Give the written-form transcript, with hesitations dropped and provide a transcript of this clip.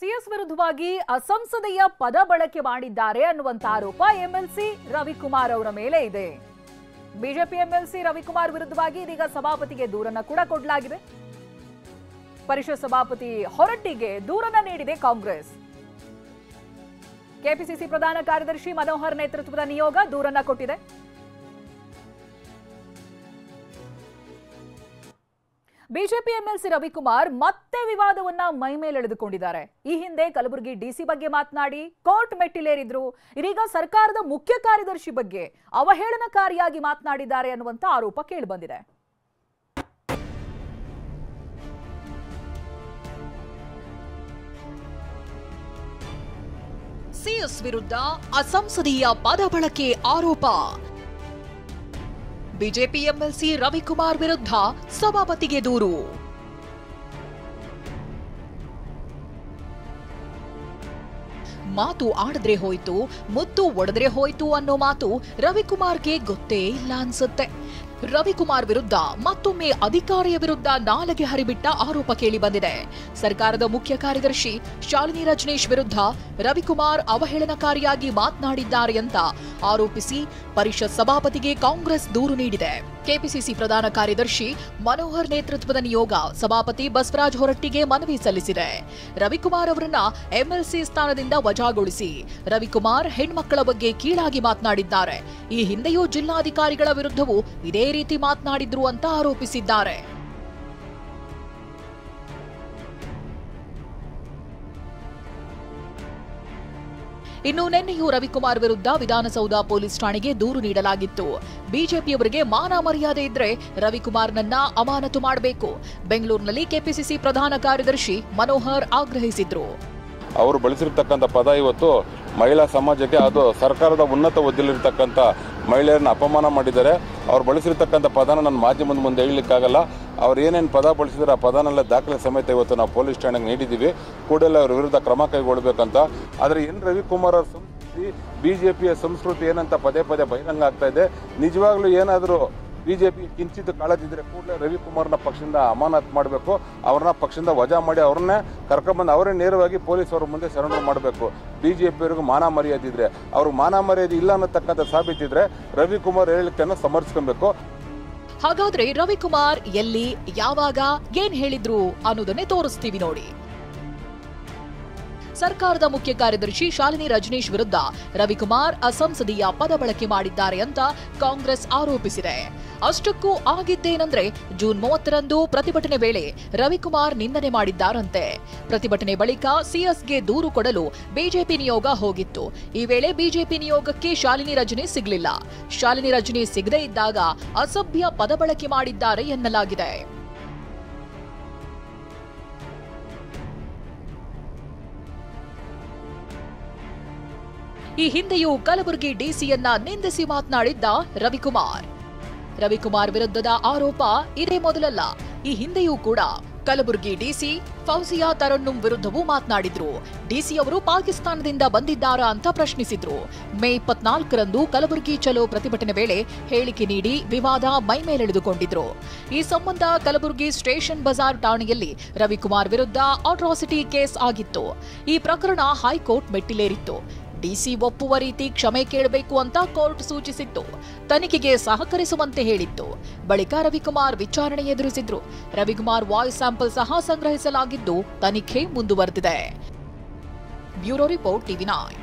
CS ವಿರುದ್ಧವಾಗಿ ಅಸಂಸದೀಯ ಪದ ಬಳಕೆ ಮಾಡಿದ್ದಾರೆ ಅನ್ನುವಂತ ಆರೋಪ ಎಂಎಲ್ಸಿ ರವಿಕುಮಾರ್ ಅವರ ಮೇಲೆ ಇದೆ. ಬಿಜೆಪಿ ಎಂಎಲ್ಸಿ ರವಿಕುಮಾರ್ ವಿರುದ್ಧವಾಗಿ ಇದೀಗ ಸಭಾಪತಿಗೆ ದೂರನ್ನ ಕೂಡ ಕೊಡಲಾಗಿದೆ. ಪರಿಷತ್ ಸಭಾಪತಿ ಹೊರಟ್ಟಿಗೆ ದೂರನ್ನ ನೀಡಿದೆ ಕಾಂಗ್ರೆಸ್. ಕೆಪಿಸಿಸಿ ಪ್ರಧಾನ ಕಾರ್ಯದರ್ಶಿ ಮನೋಹರ್ ನೇತೃತ್ವದ ನಿಯೋಗ ದೂರನ್ನ ಕೊಟ್ಟಿದೆ. ಬಿಜೆಪಿ ಎಂಎಲ್ಸಿ ರವಿಕುಮಾರ್ ಮತ್ತೆ ವಿವಾದವನ್ನ ಮೈಮೇಲೆಳೆದುಕೊಂಡಿದ್ದಾರೆ. ಈ ಹಿಂದೆ ಕಲಬುರಗಿ ಡಿಸಿ ಬಗ್ಗೆ ಮಾತನಾಡಿ ಕೋರ್ಟ್ ಮೆಟ್ಟಿಲೇರಿದ್ರು. ಇದೀಗ ಸರ್ಕಾರದ ಮುಖ್ಯ ಕಾರ್ಯದರ್ಶಿ ಬಗ್ಗೆ ಅವಹೇಳನಕಾರಿಯಾಗಿ ಮಾತನಾಡಿದ್ದಾರೆ ಅನ್ನುವಂತ ಆರೋಪ ಕೇಳಿಬಂದಿದೆ. ಸಿಎಸ್ ವಿರುದ್ಧ ಅಸಂಸದೀಯ ಪದ ಬಳಕೆ ಆರೋಪ. ಬಿಜೆಪಿ ಎಂಎಲ್ಸಿ ರವಿಕುಮಾರ್ ವಿರುದ್ಧ ಸಭಾಪತಿಗೆ ದೂರು. ಮಾತು ಆಡಿದ್ರೆ ಹೋಯ್ತು, ಮುತ್ತು ಒಡೆದ್ರೆ ಹೋಯ್ತು ಅನ್ನೋ ಮಾತು ರವಿಕುಮಾರ್ಗೆ ಗೊತ್ತೇ ಇಲ್ಲ ಅನ್ಸುತ್ತೆ. ರವಿಕುಮಾರ್ ವಿರುದ್ಧ ಮತ್ತೊಮ್ಮೆ ಅಧಿಕಾರಿಯ ವಿರುದ್ಧ ನಾಲಗೆ ಹರಿಬಿಟ್ಟ ಆರೋಪ ಕೇಳಿ ಬಂದಿದೆ. ಸರ್ಕಾರದ ಮುಖ್ಯ ಕಾರ್ಯದರ್ಶಿ ಶಾಲಿನಿ ರಜನೀಶ್ ವಿರುದ್ಧ ರವಿಕುಮಾರ್ ಅವಹೇಳನಕಾರಿಯಾಗಿ ಮಾತನಾಡಿದ್ದಾರೆ ಅಂತ ಆರೋಪಿಸಿ ಪರಿಷತ್ ಸಭಾಪತಿಗೆ ಕಾಂಗ್ರೆಸ್ ದೂರು ನೀಡಿದೆ. ಕೆಪಿಸಿಸಿ ಪ್ರಧಾನ ಕಾರ್ಯದರ್ಶಿ ಮನೋಹರ್ ನೇತೃತ್ವದ ನಿಯೋಗ ಸಭಾಪತಿ ಬಸವರಾಜ ಹೊರಟ್ಟಿಗೆ ಮನವಿ ಸಲ್ಲಿಸಿದೆ. ರವಿಕುಮಾರ್ ಅವರನ್ನ ಎಂಎಲ್ಸಿ ಸ್ಥಾನದಿಂದ ವಜಾಗೊಳಿಸಿ ರವಿಕುಮಾರ್ ಹೆಣ್ಮಕ್ಕಳ ಬಗ್ಗೆ ಕೀಳಾಗಿ ಮಾತನಾಡಿದ್ದಾರೆ. ಈ ಹಿಂದೆಯೂ ಜಿಲ್ಲಾಧಿಕಾರಿಗಳ ವಿರುದ್ಧವೂ ಇದೇ ರೀತಿ ಮಾತನಾಡಿದ್ರು ಅಂತ ಆರೋಪಿಸಿದ್ದಾರೆ. ಇನ್ನು ನಿನ್ನೆಯೂ ರವಿಕುಮಾರ್ ವಿರುದ್ಧ ವಿಧಾನಸೌಧ ಪೊಲೀಸ್ ಠಾಣೆಗೆ ದೂರು ನೀಡಲಾಗಿತ್ತು. ಬಿಜೆಪಿಯವರಿಗೆ ಮಾನ ಮರ್ಯಾದೆ ಇದ್ರೆ ರವಿಕುಮಾರ್ನನ್ನ ಅಮಾನತು ಮಾಡಬೇಕು. ಬೆಂಗಳೂರಿನಲ್ಲಿ ಕೆಪಿಸಿಸಿ ಪ್ರಧಾನ ಕಾರ್ಯದರ್ಶಿ ಮನೋಹರ್ ಆಗ್ರಹಿಸಿದ್ರು. ಅವರು ಬಳಸಿರ್ತಕ್ಕಂಥ ಪದ ಇವತ್ತು ಮಹಿಳಾ ಸಮಾಜಕ್ಕೆ, ಅದು ಸರ್ಕಾರದ ಉನ್ನತ ಹುದ್ದೆಯಲ್ಲಿರ್ತಕ್ಕಂಥ ಮಹಿಳೆಯರನ್ನ ಅಪಮಾನ ಮಾಡಿದ್ದಾರೆ. ಅವ್ರು ಬಳಸಿರ್ತಕ್ಕಂಥ ಪದನ ನನ್ನ ಮಾಧ್ಯಮದ ಮುಂದೆ ಹೇಳಲಿಕ್ಕಾಗಲ್ಲ. ಅವ್ರು ಏನೇನು ಪದ ಬಳಸಿದ್ರೆ ಆ ಪದನೆಲ್ಲ ದಾಖಲೆ ಸಮೇತ ಇವತ್ತು ನಾವು ಪೊಲೀಸ್ ಠಾಣೆಗೆ ನೀಡಿದ್ದೀವಿ. ಕೂಡಲೇ ಅವ್ರ ವಿರುದ್ಧ ಕ್ರಮ ಕೈಗೊಳ್ಳಬೇಕಂತ. ಆದರೆ ರವಿಕುಮಾರ್ ಅವ್ರ ಸಂಸ್ಕೃತಿ, ಬಿಜೆಪಿಯ ಸಂಸ್ಕೃತಿ ಏನಂತ ಪದೇ ಪದೇ ಬಹಿರಂಗ ಆಗ್ತಾ ಇದೆ. ನಿಜವಾಗ್ಲೂ ಏನಾದರೂ ಬಿಜೆಪಿ ಕಿಂಚಿತ್ ಕಾಳಜಿದ್ರೆ ಕೂಡಲೇ ರವಿಕುಮಾರ್ನ ಪಕ್ಷದಿಂದ ಅಮಾನತ್ ಮಾಡಬೇಕು. ಅವ್ರನ್ನ ಪಕ್ಷದಿಂದ ವಜಾ ಮಾಡಿ ಅವ್ರನ್ನೇ ಕರ್ಕೊಂಡ್ಬಂದು ಅವರೇ ನೇರವಾಗಿ ಪೊಲೀಸ್ ಅವ್ರ ಮುಂದೆ ಸರೆಂಡರ್ ಮಾಡಬೇಕು. ಬಿಜೆಪಿಯವರಿಗೂ ಮಾನ ಮರ್ಯಾದೆ ಇದ್ರೆ, ಅವ್ರಿಗೆ ಮಾನ ಮರ್ಯಾದೆ ಇಲ್ಲ ಅನ್ನತಕ್ಕಂಥ ಸಾಬೀತಿದ್ರೆ ರವಿಕುಮಾರ್ ಹೇಳಿಕೆಯನ್ನು ಸಮರ್ಥಿಸಬೇಕು. ಹಾಗಾದ್ರೆ ರವಿಕುಮಾರ್ ಎಲ್ಲಿ, ಯಾವಾಗ, ಏನ್ ಹೇಳಿದ್ರು ಅನ್ನೋದನ್ನೇ ತೋರಿಸ್ತೀವಿ ನೋಡಿ. ಸರ್ಕಾರದ ಮುಖ್ಯ ಕಾರ್ಯದರ್ಶಿ ಶಾಲಿನಿ ರಜನೀಶ್ ವಿರುದ್ಧ ರವಿಕುಮಾರ್ ಅಸಂಸದೀಯ ಪದ ಬಳಕೆ ಮಾಡಿದ್ದಾರೆ ಅಂತ ಕಾಂಗ್ರೆಸ್ ಆರೋಪಿಸಿದೆ. ಅಷ್ಟಕ್ಕೂ ಆಗಿದ್ದೇನೆಂದ್ರೆ ಜೂನ್ 30ರಂದು ಪ್ರತಿಭಟನೆ ವೇಳೆ ರವಿಕುಮಾರ್ ನಿಂದನೆ ಮಾಡಿದ್ದಾರಂತೆ. ಪ್ರತಿಭಟನೆ ಬಳಿಕ ಸಿಎಸ್ಗೆ ದೂರು ಕೊಡಲು ಬಿಜೆಪಿ ನಿಯೋಗ ಹೋಗಿತ್ತು. ಈ ವೇಳೆ ಬಿಜೆಪಿ ನಿಯೋಗಕ್ಕೆ ಶಾಲಿನಿ ರಜನೀಶ್ ಸಿಗಲಿಲ್ಲ. ಶಾಲಿನಿ ರಜನೀಶ್ ಸಿಗದೇ ಇದ್ದಾಗ ಅಸಭ್ಯ ಪದ ಬಳಕೆ ಮಾಡಿದ್ದಾರೆ ಎನ್ನಲಾಗಿದೆ. ಈ ಹಿಂದೆಯೂ ಕಲಬುರಗಿ ಡಿಸಿಯನ್ನ ನಿಂದಿಸಿ ಮಾತನಾಡಿದ್ದ ರವಿಕುಮಾರ್ ವಿರುದ್ಧದ ಆರೋಪ ಇದೇ ಮೊದಲಲ್ಲ. ಈ ಹಿಂದೆಯೂ ಕೂಡ ಕಲಬುರಗಿ ಡಿಸಿ ಫೌಜಿಯಾ ತರನ್ನುಂ ವಿರುದ್ಧವೂ ಮಾತನಾಡಿದ್ರು. ಡಿಸಿ ಅವರು ಪಾಕಿಸ್ತಾನದಿಂದ ಬಂದಿದ್ದಾರಾ ಅಂತ ಪ್ರಶ್ನಿಸಿದ್ರು. ಮೇ 24ರಂದು ಕಲಬುರಗಿ ಚಲೋ ಪ್ರತಿಭಟನೆ ವೇಳೆ ಹೇಳಿಕೆ ನೀಡಿ ವಿವಾದ ಮೈಮೇಲೆಳೆದುಕೊಂಡಿದ್ರು. ಈ ಸಂಬಂಧ ಕಲಬುರಗಿ ಸ್ಟೇಷನ್ ಬಜಾರ್ ಠಾಣೆಯಲ್ಲಿ ರವಿಕುಮಾರ್ ವಿರುದ್ಧ ಅಟ್ರಾಸಿಟಿ ಕೇಸ್ ಆಗಿತ್ತು. ಈ ಪ್ರಕರಣ ಹೈಕೋರ್ಟ್ ಮೆಟ್ಟಿಲೇರಿತ್ತು. ಡಿಸಿ ಒಪ್ಪುವ ರೀತಿ ಕ್ಷಮೆ ಕೇಳಬೇಕು ಅಂತ ಕೋರ್ಟ್ ಸೂಚಿಸಿತ್ತು. ತನಿಖೆಗೆ ಸಹಕರಿಸುವಂತೆ ಹೇಳಿತ್ತು. ಬಳಿಕ ರವಿಕುಮಾರ್ ವಿಚಾರಣೆ ಎದುರಿಸಿದ್ರು. ರವಿಕುಮಾರ್ ವಾಯ್ಸ್ ಸ್ಯಾಂಪಲ್ ಸಹ ಸಂಗ್ರಹಿಸಲಾಗಿದ್ದು ತನಿಖೆ ಮುಂದುವರೆದಿದೆ. Bureau report TV9.